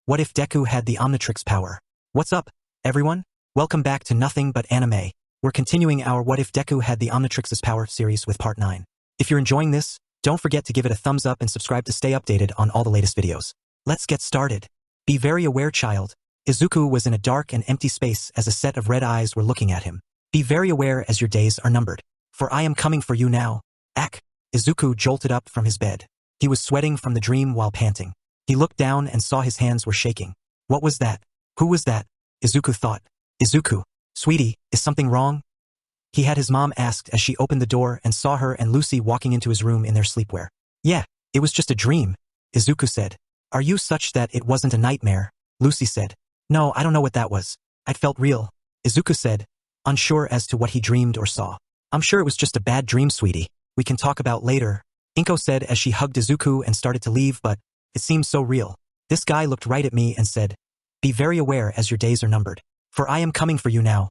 What if Deku had the Omnitrix power? What's up, everyone? Welcome back to Nothing But Anime. We're continuing our What If Deku Had the Omnitrix's Power series with part 9. If you're enjoying this, don't forget to give it a thumbs up and subscribe to stay updated on all the latest videos. Let's get started. Be very aware, child. Izuku was in a dark and empty space as a set of red eyes were looking at him. Be very aware as your days are numbered. For I am coming for you now. Ack. Izuku jolted up from his bed. He was sweating from the dream while panting. He looked down and saw his hands were shaking. What was that? Who was that? Izuku thought. Izuku, sweetie, is something wrong? He had his mom asked as she opened the door and saw her and Lucy walking into his room in their sleepwear. Yeah, it was just a dream, Izuku said. Are you such that it wasn't a nightmare? Lucy said. No, I don't know what that was. It felt real, Izuku said, unsure as to what he dreamed or saw. I'm sure it was just a bad dream, sweetie. We can talk about later, Inko said as she hugged Izuku and started to leave, but it seemed so real. This guy looked right at me and said, be very aware as your days are numbered. For I am coming for you now.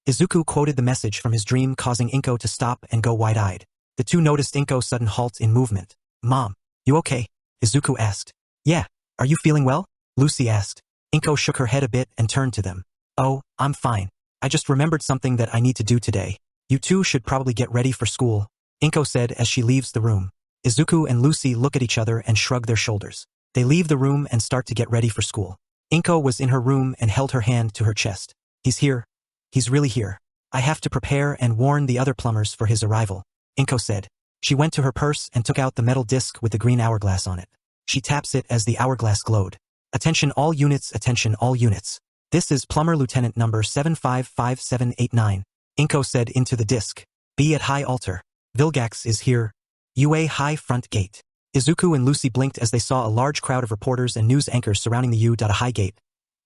Izuku quoted the message from his dream, causing Inko to stop and go wide-eyed. The two noticed Inko's sudden halt in movement. Mom, you okay? Izuku asked. Yeah, are you feeling well? Lucy asked. Inko shook her head a bit and turned to them. Oh, I'm fine. I just remembered something that I need to do today. You two should probably get ready for school, Inko said as she leaves the room. Izuku and Lucy look at each other and shrug their shoulders. They leave the room and start to get ready for school. Inko was in her room and held her hand to her chest. He's here. He's really here. I have to prepare and warn the other plumbers for his arrival, Inko said. She went to her purse and took out the metal disc with the green hourglass on it. She taps it as the hourglass glowed. Attention all units, attention all units. This is plumber lieutenant number 755789, Inko said into the disc. Be at high altar. Vilgax is here. UA high front gate. Izuku and Lucy blinked as they saw a large crowd of reporters and news anchors surrounding the U.High gate,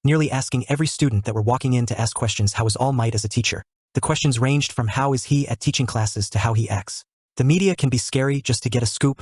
nearly asking every student that were walking in to ask questions how is All Might as a teacher. The questions ranged from how is he at teaching classes to how he acts. The media can be scary just to get a scoop,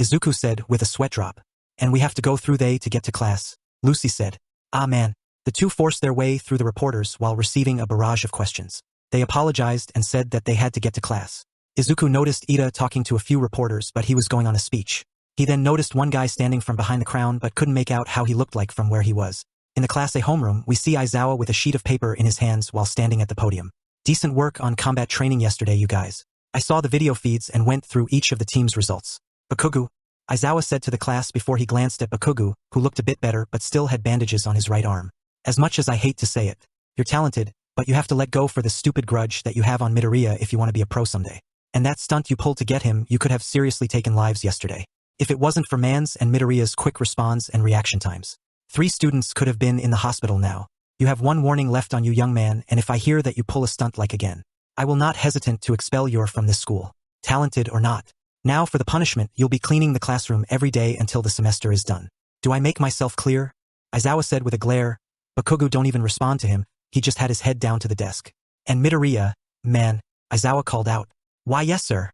Izuku said with a sweat drop. And we have to go through they to get to class, Lucy said. Ah man. The two forced their way through the reporters while receiving a barrage of questions. They apologized and said that they had to get to class. Izuku noticed Ida talking to a few reporters, but he was going on a speech. He then noticed one guy standing from behind the crown but couldn't make out how he looked like from where he was. In the Class A homeroom, we see Aizawa with a sheet of paper in his hands while standing at the podium. Decent work on combat training yesterday, you guys. I saw the video feeds and went through each of the team's results. Bakugu, Aizawa said to the class before he glanced at Bakugu, who looked a bit better but still had bandages on his right arm. As much as I hate to say it, you're talented, but you have to let go for the stupid grudge that you have on Midoriya if you want to be a pro someday. And that stunt you pulled to get him, you could have seriously taken lives yesterday. If it wasn't for Man's and Midoriya's quick response and reaction times. 3 students could have been in the hospital now. You have 1 warning left on you, young man, and if I hear that you pull a stunt like again, I will not hesitate to expel you from this school, talented or not. Now for the punishment, you'll be cleaning the classroom every day until the semester is done. Do I make myself clear? Aizawa said with a glare. Bakugu don't even respond to him, he just had his head down to the desk. And Midoriya, man, Aizawa called out. Why yes sir,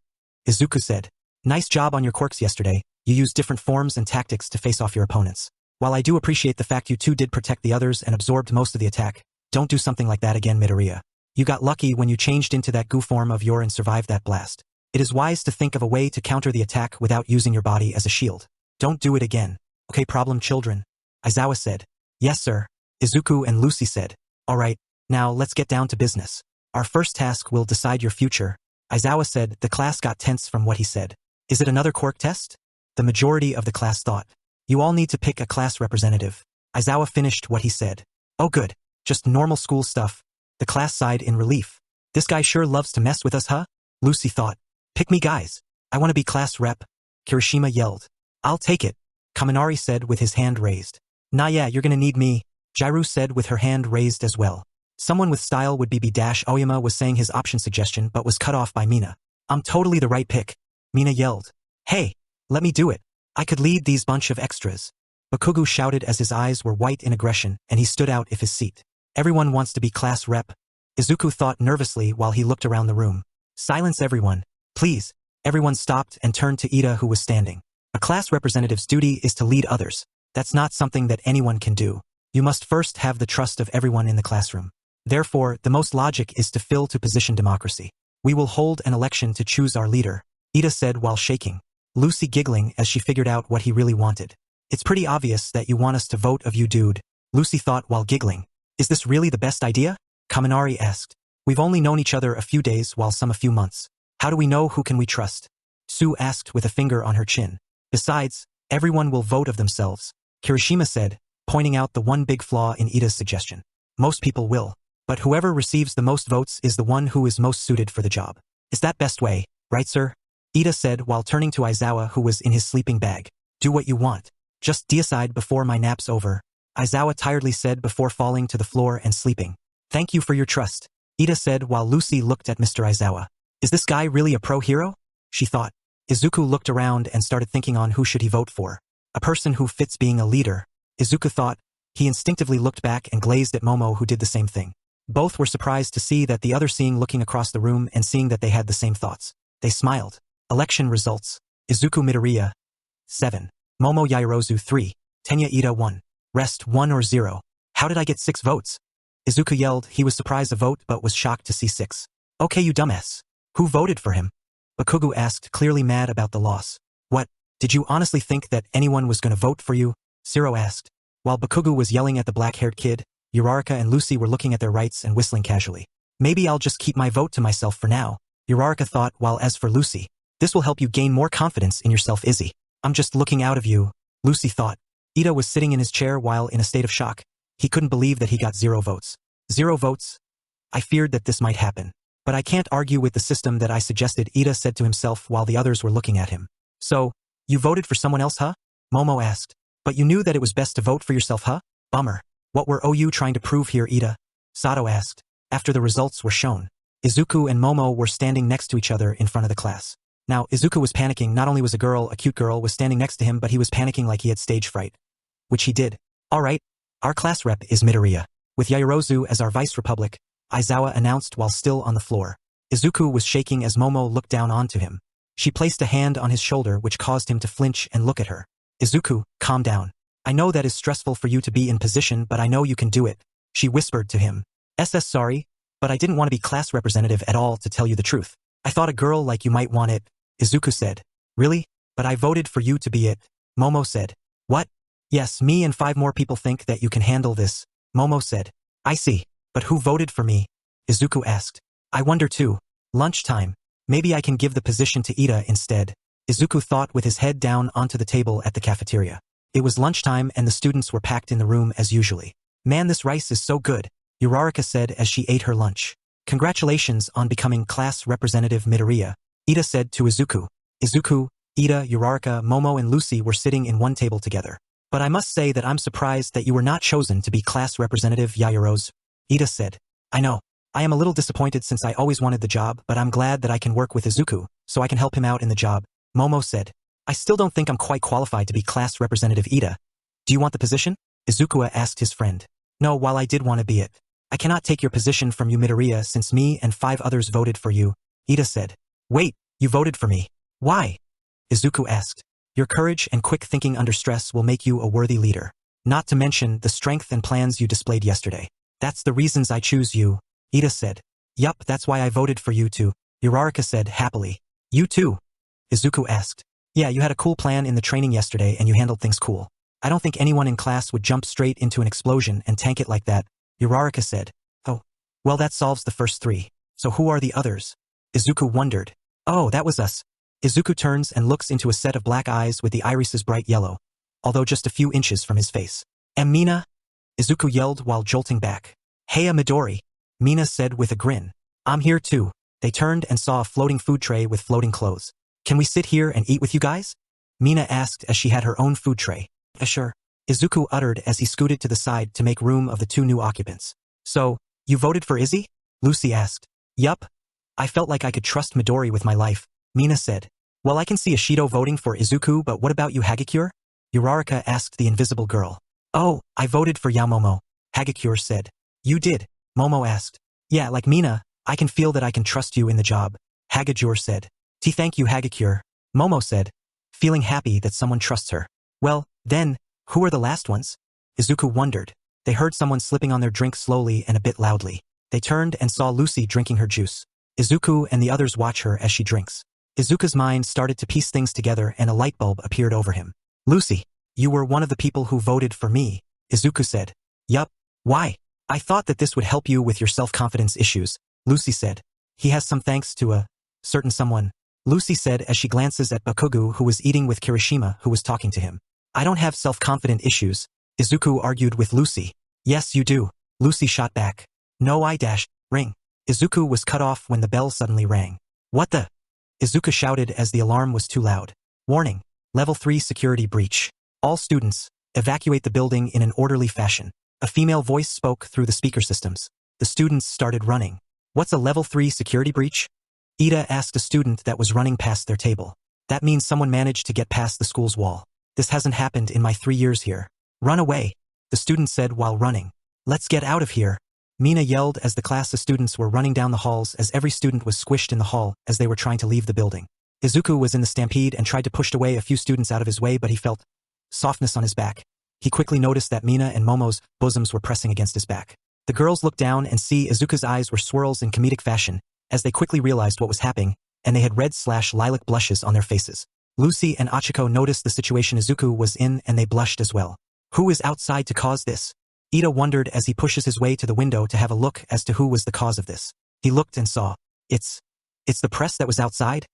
Izuku said. Nice job on your quirks yesterday. You used different forms and tactics to face off your opponents. While I do appreciate the fact you two did protect the others and absorbed most of the attack, don't do something like that again, Midoriya. You got lucky when you changed into that goo form of yours and survived that blast. It is wise to think of a way to counter the attack without using your body as a shield. Don't do it again. Okay, problem children? Aizawa said. Yes sir, Izuku and Lucy said. Alright, now let's get down to business. Our first task will decide your future, Aizawa said. The class got tense from what he said. Is it another quirk test? The majority of the class thought. You all need to pick a class representative. Aizawa finished what he said. Oh good, just normal school stuff. The class sighed in relief. This guy sure loves to mess with us, huh? Lucy thought. Pick me guys. I want to be class rep. Kirishima yelled. I'll take it, Kaminari said with his hand raised. Nah yeah, you're gonna need me, Jiru said with her hand raised as well. Someone with style would be Oyama was saying his option suggestion but was cut off by Mina. I'm totally the right pick, Mina yelled. Hey, let me do it. I could lead these bunch of extras. Bakugu shouted as his eyes were white in aggression and he stood out of his seat. Everyone wants to be class rep, Izuku thought nervously while he looked around the room. Silence everyone, please. Everyone stopped and turned to Ida who was standing. A class representative's duty is to lead others. That's not something that anyone can do. You must first have the trust of everyone in the classroom. Therefore, the most logic is to fill to position democracy. We will hold an election to choose our leader, Ida said while shaking. Lucy giggling as she figured out what he really wanted. It's pretty obvious that you want us to vote of you, dude, Lucy thought while giggling. Is this really the best idea? Kaminari asked. We've only known each other a few days while some a few months. How do we know who can we trust? Sue asked with a finger on her chin. Besides, everyone will vote of themselves, Kirishima said, pointing out the one big flaw in Ida's suggestion. Most people will. But whoever receives the most votes is the one who is most suited for the job. Is that best way, right sir? Ida said while turning to Aizawa who was in his sleeping bag. Do what you want. Just decide before my nap's over, Aizawa tiredly said before falling to the floor and sleeping. Thank you for your trust, Ida said while Lucy looked at Mr. Aizawa. Is this guy really a pro-hero? She thought. Izuku looked around and started thinking on who should he vote for. A person who fits being a leader, Izuku thought. He instinctively looked back and glazed at Momo who did the same thing. Both were surprised to see that the other seeing looking across the room and seeing that they had the same thoughts. They smiled. Election results. Izuku Midoriya, 7. Momo Yaoyorozu 3. Tenya Ida 1. Rest 1 or 0. How did I get 6 votes? Izuku yelled. He was surprised a vote but was shocked to see 6. Okay you dumbass. Who voted for him? Bakugo asked, clearly mad about the loss. What, did you honestly think that anyone was going to vote for you? Siro asked. While Bakugo was yelling at the black-haired kid, Uraraka and Lucy were looking at their rights and whistling casually. Maybe I'll just keep my vote to myself for now, Uraraka thought, while as for Lucy, this will help you gain more confidence in yourself, Izzy. I'm just looking out of you, Lucy thought. Ida was sitting in his chair while in a state of shock. He couldn't believe that he got 0 votes. 0 votes? I feared that this might happen. But I can't argue with the system that I suggested, Ida said to himself while the others were looking at him. So, you voted for someone else, huh? Momo asked. But you knew that it was best to vote for yourself, huh? Bummer. What were you trying to prove here, Ida? Sato asked. After the results were shown, Izuku and Momo were standing next to each other in front of the class. Now, Izuku was panicking. Not only was a cute girl, was standing next to him, but he was panicking like he had stage fright. Which he did. Alright, our class rep is Midoriya. With Yaoyorozu as our vice republic, Aizawa announced while still on the floor. Izuku was shaking as Momo looked down onto him. She placed a hand on his shoulder which caused him to flinch and look at her. Izuku, calm down. I know that is stressful for you to be in position, but I know you can do it, she whispered to him. Sorry, but I didn't want to be class representative at all, to tell you the truth. I thought a girl like you might want it, Izuku said. Really? But I voted for you to be it, Momo said. What? Yes, me and 5 more people think that you can handle this, Momo said. I see. But who voted for me? Izuku asked. I wonder too. Lunchtime. Maybe I can give the position to Ida instead, Izuku thought with his head down onto the table at the cafeteria. It was lunchtime and the students were packed in the room as usually. Man, this rice is so good, Uraraka said as she ate her lunch. Congratulations on becoming class representative, Midoriya, Ida said to Izuku. Izuku, Ida, Uraraka, Momo and Lucy were sitting in one table together. But I must say that I'm surprised that you were not chosen to be class representative, Yaoyorozu, Ida said. I know. I am a little disappointed since I always wanted the job, but I'm glad that I can work with Izuku, so I can help him out in the job, Momo said. I still don't think I'm quite qualified to be class representative, Ida. Do you want the position? Izuku asked his friend. No, while I did want to be it. I cannot take your position from you, Midoriya, since me and 5 others voted for you, Ida said. Wait, you voted for me. Why? Izuku asked. Your courage and quick thinking under stress will make you a worthy leader. Not to mention the strength and plans you displayed yesterday. That's the reasons I choose you, Ida said. Yup, that's why I voted for you too, Uraraka said happily. You too? Izuku asked. Yeah, you had a cool plan in the training yesterday and you handled things cool. I don't think anyone in class would jump straight into an explosion and tank it like that, Uraraka said. Oh, well that solves the first 3. So who are the others? Izuku wondered. Oh, that was us. Izuku turns and looks into a set of black eyes with the irises bright yellow, although just a few inches from his face. Mina? Izuku yelled while jolting back. Heya Midori, Mina said with a grin. I'm here too. They turned and saw a floating food tray with floating clothes. Can we sit here and eat with you guys? Mina asked as she had her own food tray. Sure, Izuku uttered as he scooted to the side to make room of the 2 new occupants. So, you voted for Izzy? Lucy asked. Yup. I felt like I could trust Midori with my life, Mina said. Well, I can see Ashido voting for Izuku, but what about you, Hagakure? Uraraka asked the invisible girl. Oh, I voted for Yaomomo, Hagakure said. You did? Momo asked. Yeah, like Mina, I can feel that I can trust you in the job, Hagakure said. Thank you, Hagakure, Momo said, feeling happy that someone trusts her. Well, then, who are the last ones? Izuku wondered. They heard someone slipping on their drink slowly and a bit loudly. They turned and saw Lucy drinking her juice. Izuku and the others watch her as she drinks. Izuku's mind started to piece things together and a light bulb appeared over him. Lucy. You were one of the people who voted for me, Izuku said. Yup. Why? I thought that this would help you with your self-confidence issues, Lucy said. He has some thanks to a certain someone, Lucy said as she glances at Bakugo who was eating with Kirishima who was talking to him. I don't have self-confident issues, Izuku argued with Lucy. Yes you do, Lucy shot back. No ring. Izuku was cut off when the bell suddenly rang. What the? Izuku shouted as the alarm was too loud. Warning. Level 3 security breach. All students, evacuate the building in an orderly fashion. A female voice spoke through the speaker systems. The students started running. What's a level 3 security breach? Ida asked a student that was running past their table. That means someone managed to get past the school's wall. This hasn't happened in my 3 years here. Run away, the student said while running. Let's get out of here. Mina yelled as the class of students were running down the halls as every student was squished in the hall as they were trying to leave the building. Izuku was in the stampede and tried to push away a few students out of his way, but he felt softness on his back. He quickly noticed that Mina and Momo's bosoms were pressing against his back. The girls looked down and see Izuku's eyes were swirls in comedic fashion as they quickly realized what was happening, and they had red/lilac blushes on their faces. Lucy and Achiko noticed the situation Izuku was in and they blushed as well. Who is outside to cause this? Ida wondered as he pushes his way to the window to have a look as to who was the cause of this. He looked and saw. It's the press that was outside?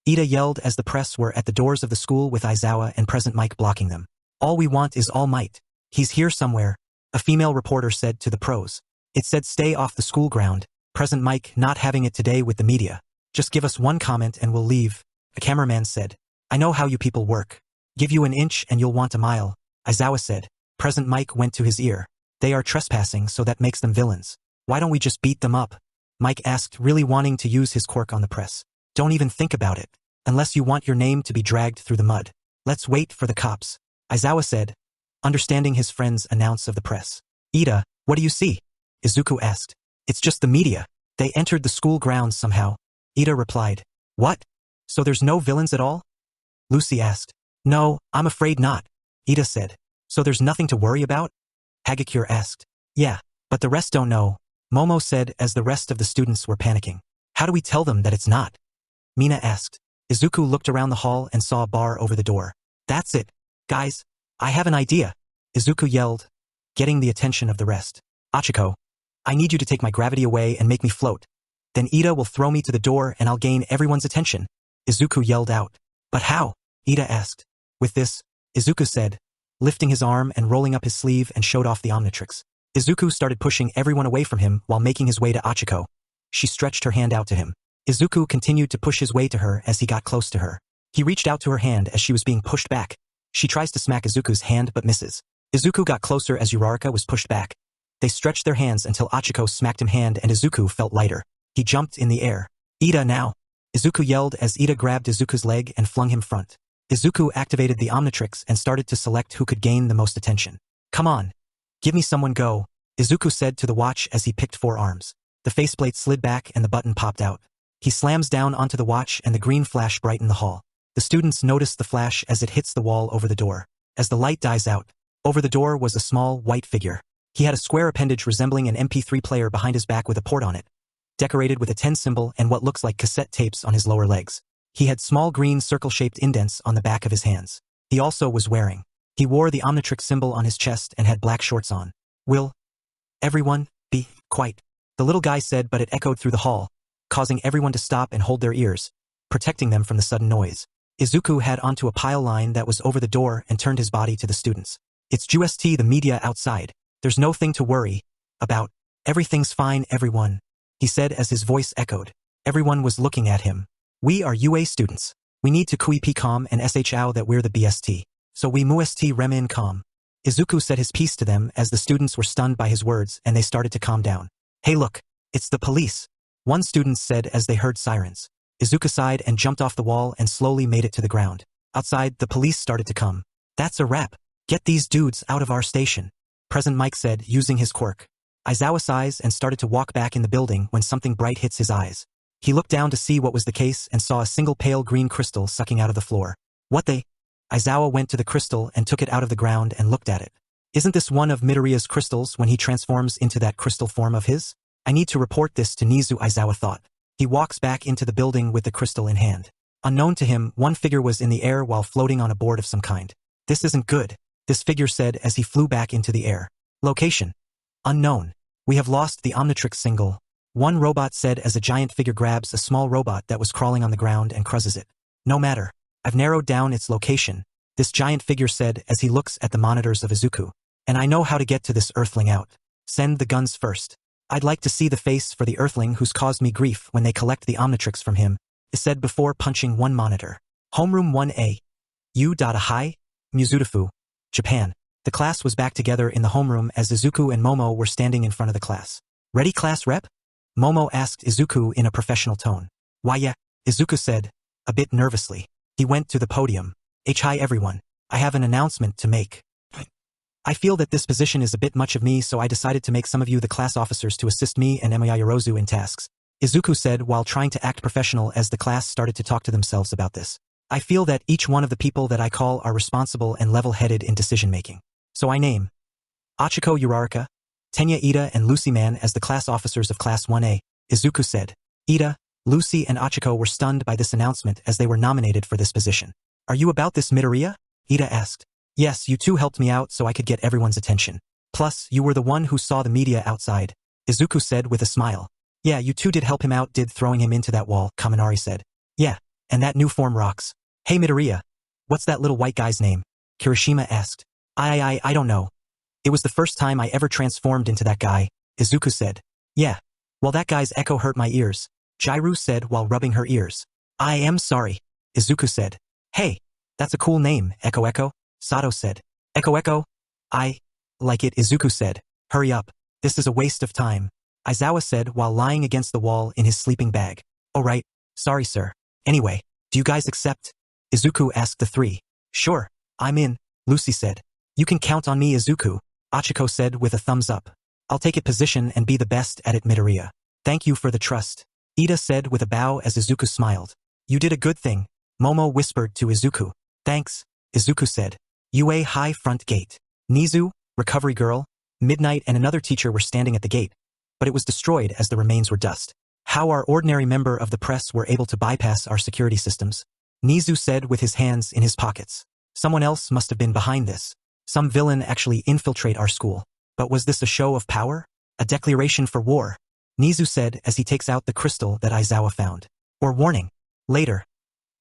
Ida yelled as the press were at the doors of the school with Aizawa and Present Mike blocking them. All we want is All Might. He's here somewhere, a female reporter said to the pros. It said stay off the school ground. Present Mike not having it today with the media. Just give us one comment and we'll leave, a cameraman said. I know how you people work. Give you an inch and you'll want a mile, Aizawa said. Present Mike went to his ear. They are trespassing, so that makes them villains. Why don't we just beat them up? Mike asked, really wanting to use his quirk on the press. Don't even think about it. Unless you want your name to be dragged through the mud. Let's wait for the cops, Aizawa said, understanding his friend's announce of the press. Ida, what do you see? Izuku asked. It's just the media. They entered the school grounds somehow. Ida replied. What? So there's no villains at all? Lucy asked. No, I'm afraid not, Ida said. So there's nothing to worry about? Hagakure asked. Yeah, but the rest don't know, Momo said as the rest of the students were panicking. How do we tell them that it's not? Mina asked. Izuku looked around the hall and saw a bar over the door. That's it. Guys, I have an idea, Izuku yelled, getting the attention of the rest. Achiko, I need you to take my gravity away and make me float. Then Ida will throw me to the door and I'll gain everyone's attention, Izuku yelled out. But how? Ida asked. With this, Izuku said, lifting his arm and rolling up his sleeve and showed off the Omnitrix. Izuku started pushing everyone away from him while making his way to Achiko. She stretched her hand out to him. Izuku continued to push his way to her as he got close to her. He reached out to her hand as she was being pushed back. She tries to smack Izuku's hand but misses. Izuku got closer as Uraraka was pushed back. They stretched their hands until Achiko smacked him hand and Izuku felt lighter. He jumped in the air. Ida now! Izuku yelled as Ida grabbed Izuku's leg and flung him front. Izuku activated the Omnitrix and started to select who could gain the most attention. Come on. Give me someone go, Izuku said to the watch as he picked 4 arms. The faceplate slid back and the button popped out. He slams down onto the watch and the green flash brightened the hall. The students noticed the flash as it hits the wall over the door. As the light dies out, over the door was a small, white figure. He had a square appendage resembling an MP3 player behind his back with a port on it, decorated with a 10 symbol and what looks like cassette tapes on his lower legs. He had small green circle-shaped indents on the back of his hands. He also was wearing. He wore the Omnitrix symbol on his chest and had black shorts on. Will everyone be quiet? The little guy said, but it echoed through the hall, causing everyone to stop and hold their ears, protecting them from the sudden noise. Izuku had onto a pile line that was over the door and turned his body to the students. It's just the media outside. There's no thing to worry about. Everything's fine, everyone, he said as his voice echoed. Everyone was looking at him. We are UA students. We need to kui pi calm and shao that we're the BST. So we must remin calm. Izuku said his piece to them as the students were stunned by his words and they started to calm down. Hey look, it's the police, one student said as they heard sirens. Izuku sighed and jumped off the wall and slowly made it to the ground. Outside, the police started to come. That's a wrap. Get these dudes out of our station, Present Mike said, using his quirk. Aizawa sighs and started to walk back in the building when something bright hits his eyes. He looked down to see what was the case and saw a single pale green crystal sucking out of the floor. What the? Aizawa went to the crystal and took it out of the ground and looked at it. Isn't this one of Midoriya's crystals when he transforms into that crystal form of his? I need to report this to Nizu, Aizawa thought. He walks back into the building with the crystal in hand. Unknown to him, one figure was in the air while floating on a board of some kind. This isn't good. this figure said as he flew back into the air. Location: unknown. We have lost the Omnitrix single. One robot said as a giant figure grabs a small robot that was crawling on the ground and crushes it. No matter. I've narrowed down its location, this giant figure said as he looks at the monitors of Izuku. And I know how to get to this earthling out. Send the guns first. I'd like to see the face for the earthling who's caused me grief when they collect the Omnitrix from him, is said before punching one monitor. Homeroom 1A. U.Hi. Muzutafu, Japan. The class was back together in the homeroom as Izuku and Momo were standing in front of the class. Ready, class rep? Momo asked Izuku in a professional tone. Why yeah, Izuku said, a bit nervously. He went to the podium. Hi everyone. I have an announcement to make. I feel that this position is a bit much of me, so I decided to make some of you the class officers to assist me and Yorozu in tasks. Izuku said while trying to act professional as the class started to talk to themselves about this. I feel that each one of the people that I call are responsible and level-headed in decision-making. So I name Achiko Uraraka, Tenya Ida and Lucy Man as the class officers of Class 1A, Izuku said. Ida, Lucy and Achiko were stunned by this announcement as they were nominated for this position. Are you about this, Midoriya? Ida asked. Yes, you two helped me out so I could get everyone's attention. Plus, you were the one who saw the media outside, Izuku said with a smile. Yeah, you two did help him out, did throwing him into that wall, Kaminari said. Yeah, and that new form rocks. Hey Midoriya, what's that little white guy's name? Kirishima asked. I don't know. It was the first time I ever transformed into that guy, Izuku said. Yeah, well that guy's echo hurt my ears, Jiru said while rubbing her ears. I am sorry, Izuku said. Hey, that's a cool name, Echo Echo, Sato said. Echo Echo? I like it, Izuku said. Hurry up, this is a waste of time, Aizawa said while lying against the wall in his sleeping bag. Oh right, sorry sir. Anyway, do you guys accept? Izuku asked the three. Sure, I'm in, Lucy said. You can count on me, Izuku, Achiko said with a thumbs up. I'll take it position and be the best at it, Midoriya. Thank you for the trust, Ida said with a bow as Izuku smiled. You did a good thing, Momo whispered to Izuku. Thanks, Izuku said. UA High Front Gate. Nizu, Recovery Girl, Midnight and another teacher were standing at the gate, but it was destroyed as the remains were dust. How our ordinary member of the press were able to bypass our security systems, Nizu said with his hands in his pockets. Someone else must have been behind this. Some villain actually infiltrate our school. But was this a show of power? A declaration for war? Nizu said as he takes out the crystal that Aizawa found. Or warning. Later.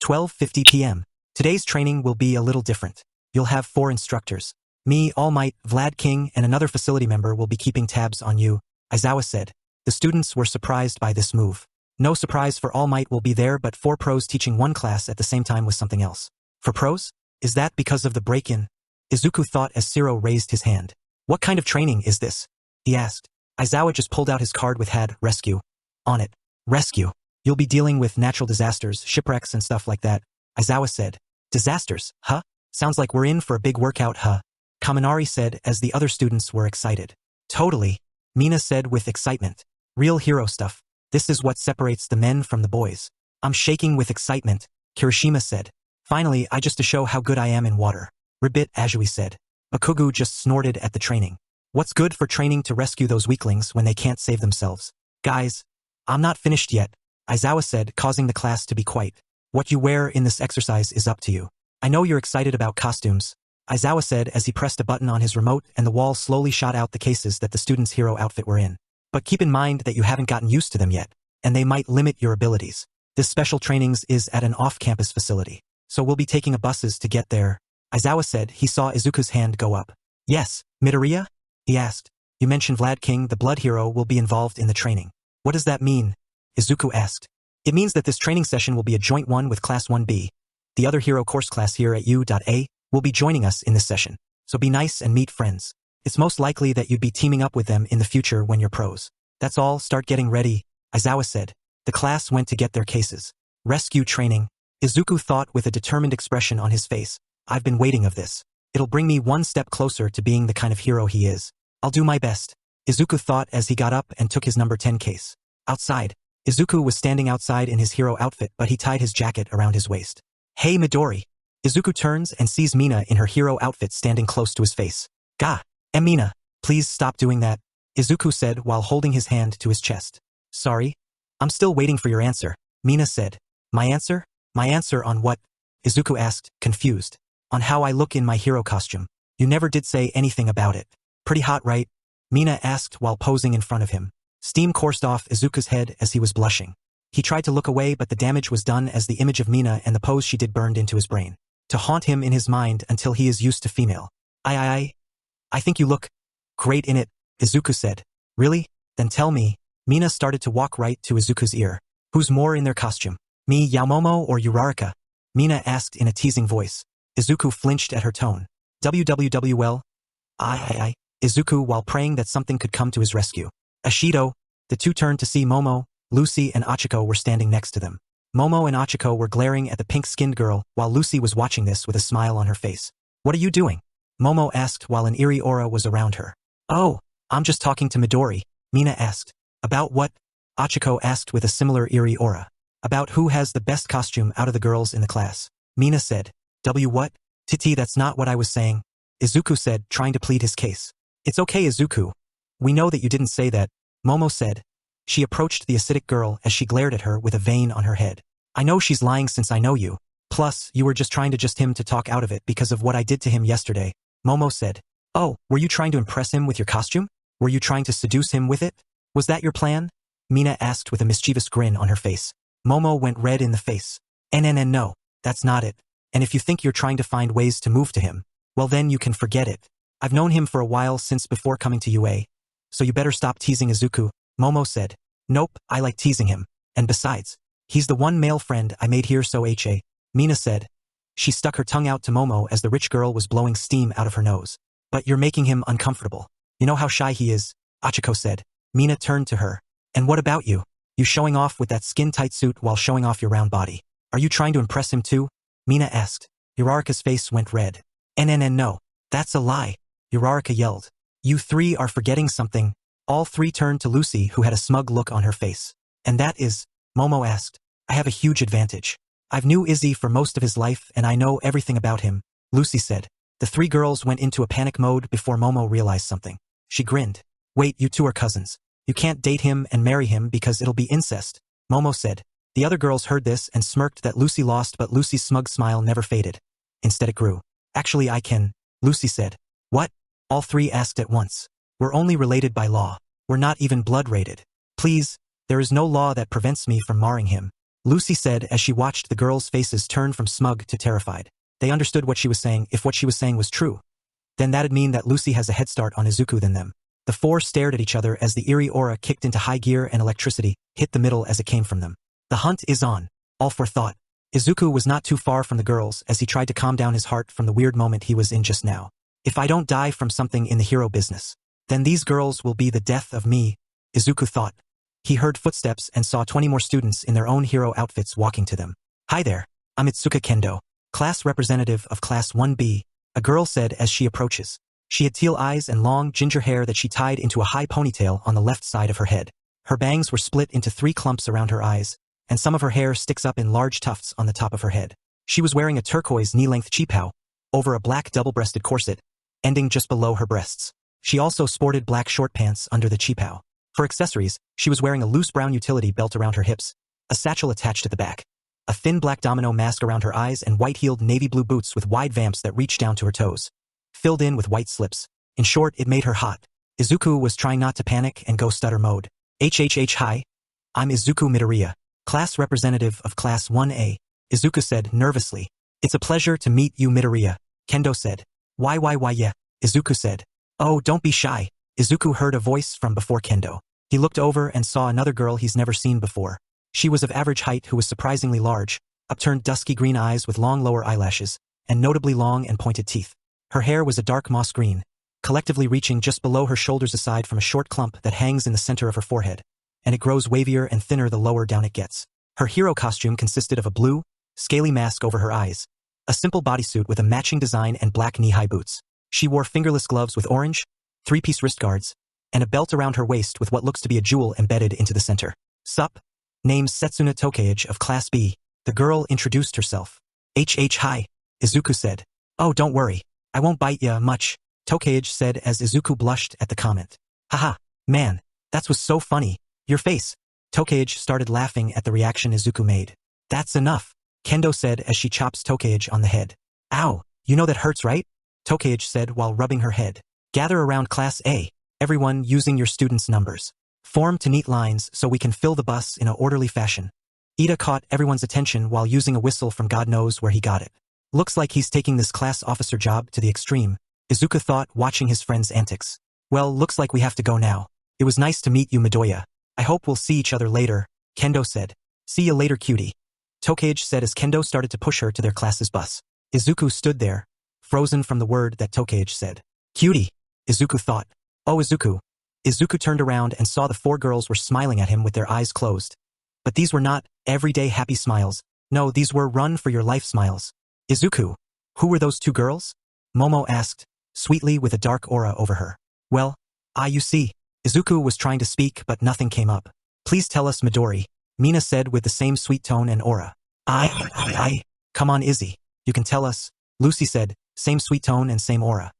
12:50 p.m. Today's training will be a little different. You'll have 4 instructors. Me, All Might, Vlad King, and another facility member will be keeping tabs on you, Aizawa said. The students were surprised by this move. No surprise for All Might will be there, but 4 pros teaching one class at the same time was something else. For pros? Is that because of the break-in? Izuku thought as Siro raised his hand. What kind of training is this? He asked. Aizawa just pulled out his card with had rescue on it. Rescue. You'll be dealing with natural disasters, shipwrecks and stuff like that, Aizawa said. Disasters, huh? Sounds like we're in for a big workout, huh? Kaminari said as the other students were excited. Totally, Mina said with excitement. Real hero stuff. This is what separates the men from the boys. I'm shaking with excitement, Kirishima said. Finally, I just to show how good I am in water. Ribbit, Azui said. Bakugu just snorted at the training. What's good for training to rescue those weaklings when they can't save themselves? Guys, I'm not finished yet, Aizawa said, causing the class to be quiet. What you wear in this exercise is up to you. I know you're excited about costumes, Aizawa said as he pressed a button on his remote and the wall slowly shot out the cases that the student's hero outfit were in. But keep in mind that you haven't gotten used to them yet, and they might limit your abilities. This special trainings is at an off-campus facility, so we'll be taking buses to get there. Aizawa said he saw Izuku's hand go up. Yes, Midoriya? He asked. You mentioned Vlad King, the blood hero, will be involved in the training. What does that mean? Izuku asked. It means that this training session will be a joint one with Class 1B. The other hero course class here at U.A will be joining us in this session, so be nice and meet friends. It's most likely that you'd be teaming up with them in the future when you're pros. That's all, start getting ready, Aizawa said. The class went to get their cases. Rescue training, Izuku thought with a determined expression on his face. I've been waiting of this. It'll bring me one step closer to being the kind of hero he is. I'll do my best, Izuku thought as he got up and took his number 10 case. Outside, Izuku was standing outside in his hero outfit, but he tied his jacket around his waist. Hey Midori. Izuku turns and sees Mina in her hero outfit standing close to his face. Gah, Mina, please stop doing that, Izuku said while holding his hand to his chest. Sorry? I'm still waiting for your answer, Mina said. My answer? My answer on what? Izuku asked, confused. On how I look in my hero costume. You never did say anything about it. Pretty hot, right? Mina asked while posing in front of him. Steam coursed off Izuku's head as he was blushing. He tried to look away, but the damage was done as the image of Mina and the pose she did burned into his brain, to haunt him in his mind until he is used to female. I think you look great in it, Izuku said. Really? Then tell me. Mina started to walk right to Izuku's ear. Who's more in their costume? Me, Yaomomo, or Uraraka? Mina asked in a teasing voice. Izuku flinched at her tone. Well? Izuku while praying that something could come to his rescue. Ashido. The two turned to see Momo. Lucy and Achiko were standing next to them. Momo and Achiko were glaring at the pink-skinned girl, while Lucy was watching this with a smile on her face. What are you doing? Momo asked while an eerie aura was around her. Oh, I'm just talking to Midori, Mina asked. About what? Achiko asked with a similar eerie aura. About who has the best costume out of the girls in the class. Mina said. What? Titi, that's not what I was saying. Izuku said, trying to plead his case. It's okay, Izuku. We know that you didn't say that, Momo said. She approached the acidic girl as she glared at her with a vein on her head. I know she's lying since I know you. Plus, you were just trying to him to talk out of it because of what I did to him yesterday, Momo said. Oh, were you trying to impress him with your costume? Were you trying to seduce him with it? Was that your plan? Mina asked with a mischievous grin on her face. Momo went red in the face. No, that's not it. And if you think you're trying to find ways to move to him, well then you can forget it. I've known him for a while since before coming to UA. So you better stop teasing Izuku, Momo said. Nope, I like teasing him. And besides, he's the one male friend I made here so Mina said. She stuck her tongue out to Momo as the rich girl was blowing steam out of her nose. But you're making him uncomfortable. You know how shy he is, Achiko said. Mina turned to her. And what about you? You showing off with that skin-tight suit while showing off your round body. Are you trying to impress him too? Mina asked. Uraraka's face went red. No, that's a lie, Uraraka yelled. You three are forgetting something. All three turned to Lucy, who had a smug look on her face. And that is, Momo asked. I have a huge advantage. I've knew Izzy for most of his life and I know everything about him, Lucy said. The three girls went into a panic mode before Momo realized something. She grinned. Wait, you two are cousins. You can't date him and marry him because it'll be incest, Momo said. The other girls heard this and smirked that Lucy lost, but Lucy's smug smile never faded. Instead it grew. Actually I can, Lucy said. What? All three asked at once. We're only related by law. We're not even blood-rated. Please, there is no law that prevents me from marrying him, Lucy said as she watched the girls' faces turn from smug to terrified. They understood what she was saying. If what she was saying was true, then that'd mean that Lucy has a head start on Izuku than them. The four stared at each other as the eerie aura kicked into high gear and electricity hit the middle as it came from them. The hunt is on, all four thought. Izuku was not too far from the girls as he tried to calm down his heart from the weird moment he was in just now. If I don't die from something in the hero business, then these girls will be the death of me, Izuku thought. He heard footsteps and saw 20 more students in their own hero outfits walking to them. Hi there, I'm Itsuka Kendo, class representative of Class 1B, a girl said as she approaches. She had teal eyes and long ginger hair that she tied into a high ponytail on the left side of her head. Her bangs were split into 3 clumps around her eyes, and some of her hair sticks up in large tufts on the top of her head. She was wearing a turquoise knee-length chipao over a black double-breasted corset, ending just below her breasts. She also sported black short pants under the chipao. For accessories, she was wearing a loose brown utility belt around her hips, a satchel attached at the back, a thin black domino mask around her eyes, and white-heeled navy blue boots with wide vamps that reached down to her toes, filled in with white slips. In short, it made her hot. Izuku was trying not to panic and go stutter mode. Hi. I'm Izuku Midoriya, class representative of Class 1A, Izuku said nervously. It's a pleasure to meet you, Midoriya, Kendo said. Why, yeah, Izuku said. Oh, don't be shy. Izuku heard a voice from before Kendo. He looked over and saw another girl he's never seen before. She was of average height who was surprisingly large, upturned dusky green eyes with long lower eyelashes, and notably long and pointed teeth. Her hair was a dark moss green, collectively reaching just below her shoulders aside from a short clump that hangs in the center of her forehead, and it grows wavier and thinner the lower down it gets. Her hero costume consisted of a blue, scaly mask over her eyes, a simple bodysuit with a matching design and black knee-high boots. She wore fingerless gloves with orange, 3-piece wrist guards, and a belt around her waist with what looks to be a jewel embedded into the center. Sup? Name's Setsuna Tokage of Class B. The girl introduced herself. Hi, Izuku said. Oh, don't worry. I won't bite ya much, Tokage said as Izuku blushed at the comment. Haha, man, that was so funny. Your face. Tokage started laughing at the reaction Izuku made. That's enough, Kendo said as she chops Tokage on the head. Ow, you know that hurts, right? Tokage said while rubbing her head. Gather around Class A, everyone using your students' numbers. Form to neat lines so we can fill the bus in an orderly fashion. Ida caught everyone's attention while using a whistle from God knows where he got it. Looks like he's taking this class officer job to the extreme, Izuku thought watching his friend's antics. Well, looks like we have to go now. It was nice to meet you, Midoriya. I hope we'll see each other later, Kendo said. See you later, cutie. Tokage said as Kendo started to push her to their class's bus. Izuku stood there, frozen from the word that Tokage said. Cutie, Izuku thought. Oh, Izuku. Izuku turned around and saw the 4 girls were smiling at him with their eyes closed. But these were not everyday happy smiles. No, these were run for your life smiles. Izuku, who were those 2 girls? Momo asked, sweetly with a dark aura over her. Well, you see. Izuku was trying to speak but nothing came up. Please tell us, Midori, Mina said with the same sweet tone and aura. Come on, Izzy. You can tell us, Lucy said, same sweet tone and same aura.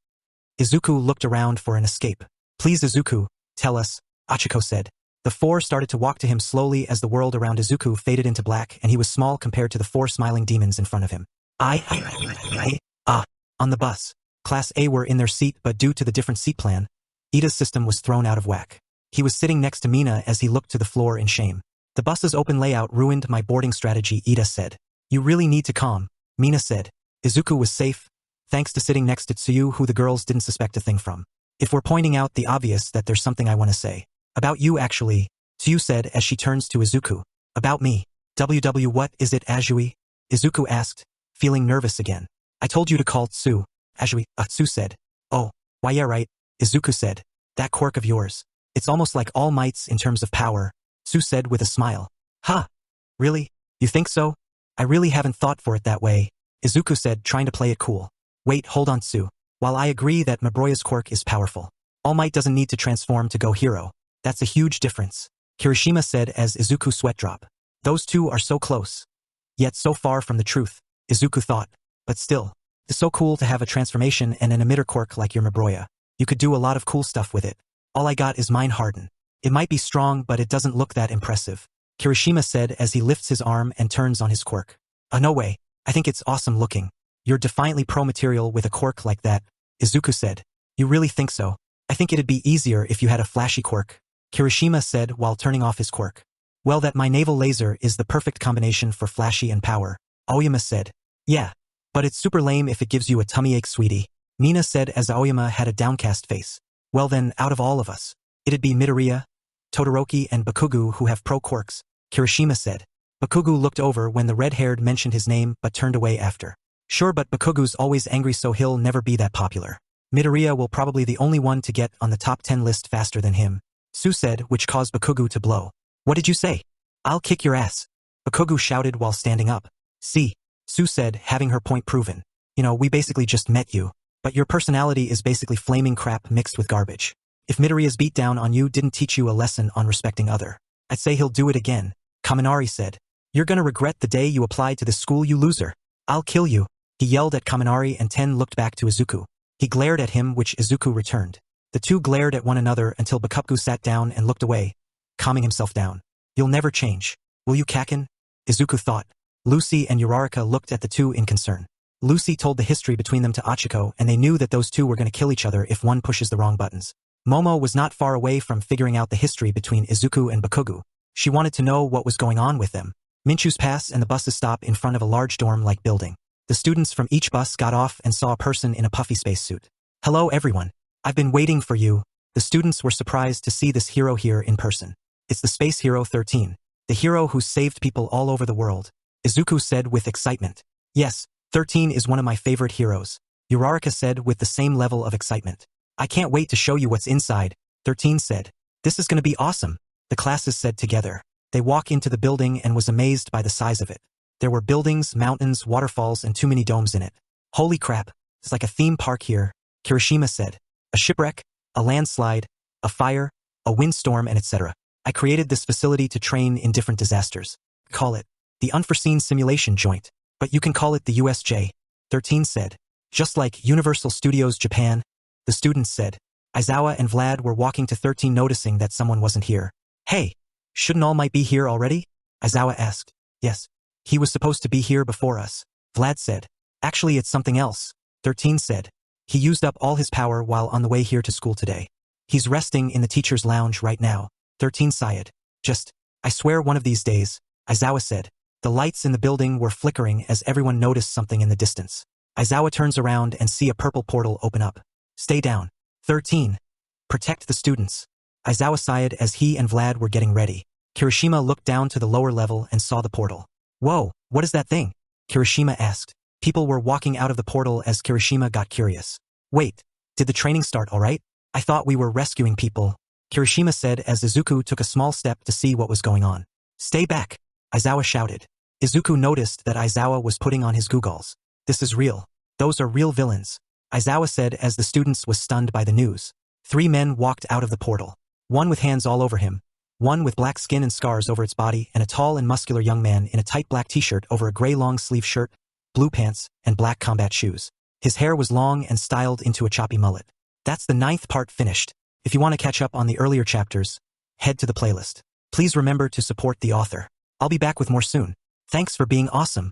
Izuku looked around for an escape. Please, Izuku, tell us, Achiko said. The 4 started to walk to him slowly as the world around Izuku faded into black and he was small compared to the 4 smiling demons in front of him. On the bus. Class A were in their seat but due to the different seat plan, Ida's system was thrown out of whack. He was sitting next to Mina as he looked to the floor in shame. The bus's open layout ruined my boarding strategy, Ida said. You really need to calm, Mina said. Izuku was safe, thanks to sitting next to Tsuyu who the girls didn't suspect a thing from. If we're pointing out the obvious that there's something I want to say. About you actually, Tsuyu said as she turns to Izuku. About me. What is it, Azui? Izuku asked, feeling nervous again. I told you to call Tsu. Azui, Tsu said. Oh, why yeah right, Izuku said. That quirk of yours. It's almost like All Might's in terms of power, Tsu said with a smile. Huh? Really? You think so? I really haven't thought for it that way, Izuku said trying to play it cool. Wait, hold on Tsu. While I agree that Midoriya's quirk is powerful, All Might doesn't need to transform to go hero. That's a huge difference, Kirishima said as Izuku sweat drop. Those 2 are so close. Yet so far from the truth, Izuku thought. But still, it's so cool to have a transformation and an emitter quirk like your Midoriya. You could do a lot of cool stuff with it. All I got is Mind Harden. It might be strong but it doesn't look that impressive, Kirishima said as he lifts his arm and turns on his quirk. No way. I think it's awesome looking. You're defiantly pro-material with a quirk like that, Izuku said. You really think so? I think it'd be easier if you had a flashy quirk, Kirishima said while turning off his quirk. Well, that my naval laser is the perfect combination for flashy and power, Aoyama said. Yeah. But it's super lame if it gives you a tummy ache, sweetie, Mina said as Aoyama had a downcast face. Well then, out of all of us, it'd be Midoriya, Todoroki and Bakugo who have pro quirks, Kirishima said. Bakugo looked over when the red-haired mentioned his name but turned away after. Sure, but Bakugo's always angry so he'll never be that popular. Midoriya will probably the only one to get on the top 10 list faster than him, Tsu said, which caused Bakugo to blow. What did you say? I'll kick your ass, Bakugo shouted while standing up. See, Tsu said, having her point proven. You know, we basically just met you. But your personality is basically flaming crap mixed with garbage. If Midoriya's beatdown on you didn't teach you a lesson on respecting other, I'd say he'll do it again, Kaminari said. You're gonna regret the day you applied to this school, you loser. I'll kill you, he yelled at Kaminari and Ten looked back to Izuku. He glared at him which Izuku returned. The 2 glared at one another until Bakugo sat down and looked away, calming himself down. You'll never change, will you, Kakin? Izuku thought. Lucy and Uraraka looked at the 2 in concern. Lucy told the history between them to Achiko and they knew that those 2 were going to kill each other if one pushes the wrong buttons. Momo was not far away from figuring out the history between Izuku and Bakugo. She wanted to know what was going on with them. Minchu's pass and the buses stop in front of a large dorm-like building. The students from each bus got off and saw a person in a puffy spacesuit. Hello everyone. I've been waiting for you. The students were surprised to see this hero here in person. It's the space hero 13. The hero who saved people all over the world. Izuku said with excitement. Yes, 13 is one of my favorite heroes, Uraraka said with the same level of excitement. I can't wait to show you what's inside, 13 said. This is going to be awesome, the classes said together. They walk into the building and was amazed by the size of it. There were buildings, mountains, waterfalls, and too many domes in it. Holy crap, it's like a theme park here, Kirishima said. A shipwreck, a landslide, a fire, a windstorm, and etc. I created this facility to train in different disasters. Call it the Unforeseen Simulation Joint. But you can call it the USJ, 13 said. Just like Universal Studios Japan, the students said. Aizawa and Vlad were walking to 13 noticing that someone wasn't here. Hey, shouldn't All Might be here already? Aizawa asked. Yes. He was supposed to be here before us, Vlad said. Actually it's something else, 13 said. He used up all his power while on the way here to school today. He's resting in the teacher's lounge right now. 13 sighed. I swear one of these days, Aizawa said. The lights in the building were flickering as everyone noticed something in the distance. Aizawa turns around and see a purple portal open up. Stay down. 13. Protect the students. Aizawa sighed as he and Vlad were getting ready. Kirishima looked down to the lower level and saw the portal. Whoa, what is that thing? Kirishima asked. People were walking out of the portal as Kirishima got curious. Wait, did the training start alright? I thought we were rescuing people, Kirishima said as Izuku took a small step to see what was going on. Stay back, Aizawa shouted. Izuku noticed that Aizawa was putting on his googles. This is real. Those are real villains, Aizawa said as the students was stunned by the news. 3 men walked out of the portal. One with hands all over him, one with black skin and scars over its body, and a tall and muscular young man in a tight black t-shirt over a gray long-sleeve shirt, blue pants, and black combat shoes. His hair was long and styled into a choppy mullet. That's the 9th part finished. If you want to catch up on the earlier chapters, head to the playlist. Please remember to support the author. I'll be back with more soon. Thanks for being awesome.